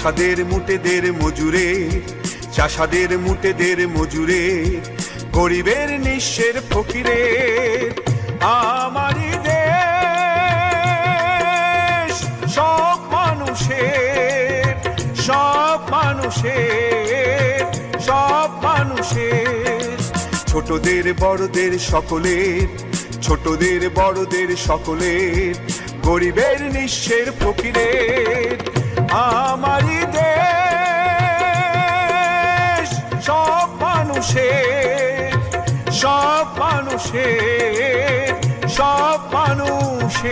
চাষাদের মুটেদের মজুরে, চাষাদের মুটেদের মজুরে, গরিবের নিঃস্বের ফকিরের আমারই দেশ। সব মানুষের, সব মানুষের, সব মানুষের, ছোটদের বড়দের সকলের, ছোটদের বড়দের সকলের, গরিবের নিঃস্বের ফকিরের আমারই দেশ। সব মানুষের, সব মানুষের, সব মানুষের।